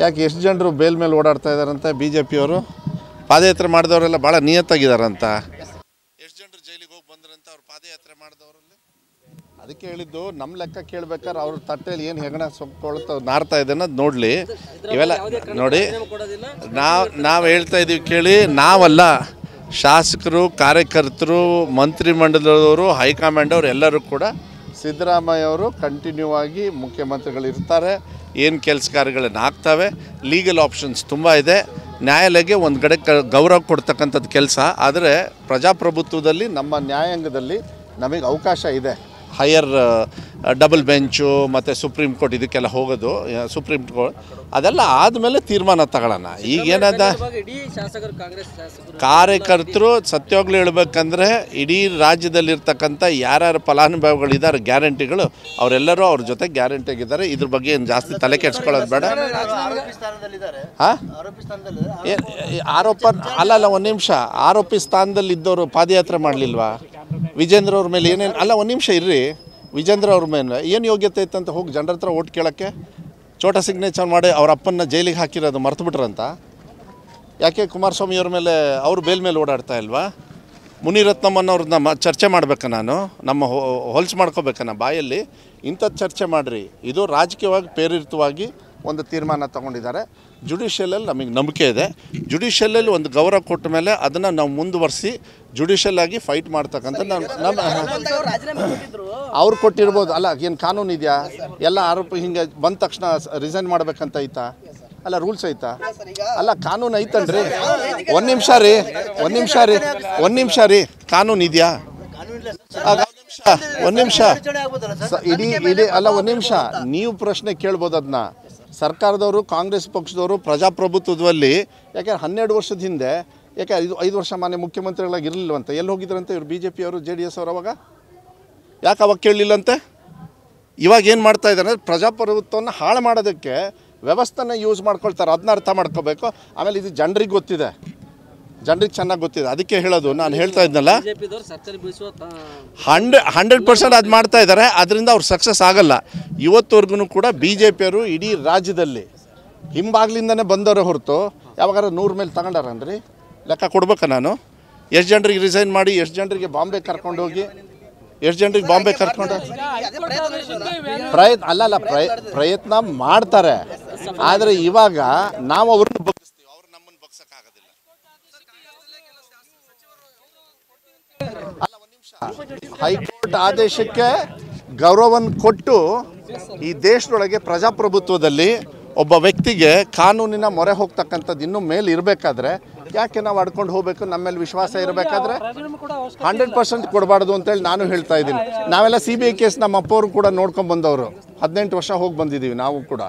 ಯಾಕೆ ಎಷ್ಟು ಜನರು ಬೇಲ್ ಮೇಲೆ ಓಡಾಡ್ತಾ ಇದ್ದಾರಂತೆ ಬಿ ಜೆ ಪಿಯವರು? ಪಾದಯಾತ್ರೆ ಮಾಡಿದವರೆಲ್ಲ ಭಾಳ ನಿಯತ್ತಾಗಿದ್ದಾರಂತ. ಎಷ್ಟು ಜನರು ಜೈಲಿಗೆ ಹೋಗಿ ಬಂದ್ರಂತ ಅವ್ರು ಪಾದಯಾತ್ರೆ ಮಾಡಿದವರಲ್ಲಿ? ಅದಕ್ಕೆ ಹೇಳಿದ್ದು, ನಮ್ಮ ಲೆಕ್ಕ ಕೇಳ್ಬೇಕಾದ್ರೆ ಅವ್ರ ತಟ್ಟೆಯಲ್ಲಿ ಏನು ಹೆಗಣ ಸೊಪ್ಕೊಳ್ತಾ ನಾರ್ತಾ ಇದೆ ಅನ್ನೋದು ನೋಡಲಿ. ಇವೆಲ್ಲ ನೋಡಿ, ನಾವು ಹೇಳ್ತಾ ಇದ್ದೀವಿ ಕೇಳಿ. ನಾವಲ್ಲ, ಶಾಸಕರು, ಕಾರ್ಯಕರ್ತರು, ಮಂತ್ರಿಮಂಡಲದವರು, ಹೈಕಮಾಂಡ್ ಅವರು ಎಲ್ಲರೂ ಕೂಡ ಸಿದ್ದರಾಮಯ್ಯ ಅವರು ಕಂಟಿನ್ಯೂ ಆಗಿ ಮುಖ್ಯಮಂತ್ರಿಗಳು ಇರ್ತಾರೆ. ಏನು ಕೆಲಸ ಕಾರ್ಯಗಳನ್ನು ಆಗ್ತವೆ. ಲೀಗಲ್ ಆಪ್ಷನ್ಸ್ ತುಂಬ ಇದೆ. ನ್ಯಾಯಾಲಯಕ್ಕೆ ಒಂದು ಕಡೆ ಗೌರವ ಕೊಡ್ತಕ್ಕಂಥದ್ದು ಕೆಲಸ. ಆದರೆ ಪ್ರಜಾಪ್ರಭುತ್ವದಲ್ಲಿ ನಮ್ಮ ನ್ಯಾಯಾಂಗದಲ್ಲಿ ನಮಗೆ ಅವಕಾಶ ಇದೆ. ಹೈಯರ್ ಡಬಲ್ ಬೆಂಚು ಮತ್ತು ಸುಪ್ರೀಂ ಕೋರ್ಟ್ ಇದಕ್ಕೆಲ್ಲ ಹೋಗೋದು. ಸುಪ್ರೀಂ ಕೋರ್ಟ್ ಅದೆಲ್ಲ ಆದಮೇಲೆ ತೀರ್ಮಾನ ತಗೊಳ್ಳೋಣ. ಈಗೇನದ ಕಾರ್ಯಕರ್ತರು ಸತ್ಯವಾಗ್ಲೂ ಹೇಳ್ಬೇಕಂದ್ರೆ ಇಡೀ ರಾಜ್ಯದಲ್ಲಿರ್ತಕ್ಕಂಥ ಯಾರ್ಯಾರು ಫಲಾನುಭವಿಗಳಿದ್ದಾರೆ ಗ್ಯಾರಂಟಿಗಳು ಅವರೆಲ್ಲರೂ ಅವ್ರ ಜೊತೆ ಗ್ಯಾರಂಟಿಗಿದ್ದಾರೆ. ಇದ್ರ ಬಗ್ಗೆ ಏನು ಜಾಸ್ತಿ ತಲೆ ಕೆಡ್ಸ್ಕೊಳ್ಳೋದು ಬೇಡ. ಹಾಂ, ಆರೋಪ ಅಲ್ಲ ಒಂದು ನಿಮಿಷ. ಆರೋಪಿ ಸ್ಥಾನದಲ್ಲಿ ಇದ್ದವರು ಪಾದಯಾತ್ರೆ ಮಾಡಲಿಲ್ವಾ? ವಿಜೇಂದ್ರ ಅವ್ರ ಮೇಲೆ ಏನೇನು ಅಲ್ಲ, ಒಂದು ನಿಮಿಷ ಇರ್ರಿ. ವಿಜೇಂದ್ರ ಅವ್ರ ಮೇಲೆ ಏನು ಯೋಗ್ಯತೆ ಇತ್ತಂತ ಹೋಗಿ ಜನರ ಹತ್ರ ಓಟ್ ಕೇಳೋಕ್ಕೆ? ಚೋಟ ಸಿಗ್ನೇಚರ್ ಮಾಡಿ ಅವ್ರ ಅಪ್ಪನ್ನ ಜೈಲಿಗೆ ಹಾಕಿರೋದು ಮರ್ತು ಬಿಟ್ರಂತ. ಯಾಕೆ ಕುಮಾರಸ್ವಾಮಿ ಅವ್ರ ಮೇಲೆ ಅವ್ರು ಬೇಲ್ ಮೇಲೆ ಓಡಾಡ್ತಾ ಇಲ್ವಾ? ಮುನಿರತ್ನಮ್ಮನವ್ರನ್ನ ಚರ್ಚೆ ಮಾಡಬೇಕಾ? ನಮ್ಮ ಹೊಲ್ಸು ಮಾಡ್ಕೋಬೇಕಾ ಬಾಯಲ್ಲಿ? ಇಂಥದ್ದು ಚರ್ಚೆ ಮಾಡಿರಿ. ಇದು ರಾಜಕೀಯವಾಗಿ ಪ್ರೇರಿತವಾಗಿ ಒಂದು ತೀರ್ಮಾನ ತಗೊಂಡಿದ್ದಾರೆ. ಜುಡಿಷಿಯಲಲ್ಲಿ ನಮಗೆ ನಂಬಿಕೆ ಇದೆ. ಜುಡಿಷಿಯಲಲ್ಲಿ ಒಂದು ಗೌರವ ಕೊಟ್ಟ ಮೇಲೆ ಅದನ್ನು ನಾವು ಮುಂದುವರಿಸಿ ಜುಡಿಷಿಯಲ್ ಆಗಿ ಫೈಟ್ ಮಾಡ್ತಕ್ಕಂಥ ನಮ್ಮ ಅವ್ರು ಕೊಟ್ಟಿರ್ಬೋದು. ಅಲ್ಲ, ಏನು ಕಾನೂನು ಇದೆಯಾ? ಎಲ್ಲ ಆರೋಪಿ ಹಿಂಗೆ ಬಂದ ತಕ್ಷಣ ರಿಸೈನ್ ಮಾಡ್ಬೇಕಂತ ಐತಾ? ಅಲ್ಲ, ರೂಲ್ಸ್ ಐತಾ? ಅಲ್ಲ, ಕಾನೂನು ಐತನ್ರಿ. ಒಂದು ನಿಮಿಷ ರೀ ಕಾನೂನು ಇದೆಯಾ? ಒಂದು ನಿಮಿಷ ಇಡೀ ಅಲ್ಲ, ಒಂದು ನಿಮಿಷ. ನೀವು ಪ್ರಶ್ನೆ ಕೇಳ್ಬೋದು ಅದನ್ನ. ಸರ್ಕಾರದವರು, ಕಾಂಗ್ರೆಸ್ ಪಕ್ಷದವರು ಪ್ರಜಾಪ್ರಭುತ್ವದಲ್ಲಿ ಯಾಕೆ 12 ವರ್ಷದ ಹಿಂದೆ ಯಾಕೆ 5 ವರ್ಷ ಮಾನ್ಯ ಮುಖ್ಯಮಂತ್ರಿಗಳಾಗಿ ಇರಲಿಲ್ಲವಂತೆ? ಎಲ್ಲಿ ಹೋಗಿದ್ರಂತೆ ಇವರು? ಬಿ ಜೆ ಪಿಯವರು, ಜೆ ಡಿ ಎಸ್ ಅವರು ಅವಾಗ ಯಾಕೆ ಅವಾಗ ಕೇಳಲಿಲ್ಲಂತೆ? ಇವಾಗ ಏನು ಮಾಡ್ತಾ ಇದ್ದಾರೆ? ಪ್ರಜಾಪ್ರಭುತ್ವವನ್ನು ಹಾಳು ಮಾಡೋದಕ್ಕೆ ವ್ಯವಸ್ಥೆನ ಯೂಸ್ ಮಾಡ್ಕೊಳ್ತಾರೆ. ಅದನ್ನ ಅರ್ಥ ಮಾಡ್ಕೋಬೇಕು. ಆಮೇಲೆ ಇದು ಜನರಿಗೆ ಗೊತ್ತಿದೆ, ಜನರಿಗೆ ಚೆನ್ನಾಗಿ ಗೊತ್ತಿದೆ. ಅದಕ್ಕೆ ಹೇಳೋದು, ನಾನು ಹೇಳ್ತಾ ಇದ್ನಲ್ಲ, 100% ಅದು ಮಾಡ್ತಾ ಇದ್ದಾರೆ. ಅದರಿಂದ ಅವ್ರು ಸಕ್ಸಸ್ ಆಗಲ್ಲ. ಇವತ್ತವರೆಗೂ ಕೂಡ ಬಿ ಜೆ ಪಿಯವರು ಇಡೀ ರಾಜ್ಯದಲ್ಲಿ ಹಿಂಬಾಗ್ಲಿಂದನೇ ಬಂದವರೇ ಹೊರತು ಯಾವಾಗಾರ 100 ಮೇಲೆ ತಗೊಂಡಾರನ್ರಿ? ಲೆಕ್ಕ ಕೊಡ್ಬೇಕಾ ನಾನು? ಎಷ್ಟು ಜನರಿಗೆ ರಿಸೈನ್ ಮಾಡಿ, ಎಷ್ಟು ಜನರಿಗೆ ಬಾಂಬೆ ಕರ್ಕೊಂಡು ಹೋಗಿ, ಎಷ್ಟು ಜನರಿಗೆ ಬಾಂಬೆ ಕರ್ಕೊಂಡು ಪ್ರಯತ್ನ ಮಾಡ್ತಾರೆ. ಆದರೆ ಇವಾಗ ನಾವು ಅವ್ರನ್ನ ಬಗ್ಗಿಸ್ತೀವಿ, ಅವ್ರು ನಮ್ಮನ್ನು ಬಗ್ಸಕ್ಕಾಗೋದಿಲ್ಲ. ಅಲ್ಲ, ಒಂದು ನಿಮಿಷ. ಹೈಕೋರ್ಟ್ ಆದೇಶಕ್ಕೆ ಗೌರವವನ್ನು ಕೊಟ್ಟು ಈ ದೇಶದೊಳಗೆ ಪ್ರಜಾಪ್ರಭುತ್ವದಲ್ಲಿ ಒಬ್ಬ ವ್ಯಕ್ತಿಗೆ ಕಾನೂನಿನ ಮೊರೆ ಹೋಗ್ತಕ್ಕಂಥದ್ದು ಇನ್ನೂ ಮೇಲೆ ಇರಬೇಕಾದ್ರೆ ಯಾಕೆ ನಾವು ಅಡ್ಕೊಂಡು ಹೋಗಬೇಕು? ನಮ್ಮ ಮೇಲೆ ವಿಶ್ವಾಸ ಇರಬೇಕಾದ್ರೆ 100% ಕೊಡಬಾರ್ದು ಅಂತೇಳಿ ನಾನು ಹೇಳ್ತಾ ಇದ್ದೀನಿ. ನಾವೆಲ್ಲ CBI ಕೇಸ್ ನಮ್ಮ ಅಪ್ಪವರು ಕೂಡ ನೋಡ್ಕೊಂಡು ಬಂದವರು. 18 ವರ್ಷ ಹೋಗಿ ಬಂದಿದ್ದೀವಿ ನಾವು ಕೂಡ.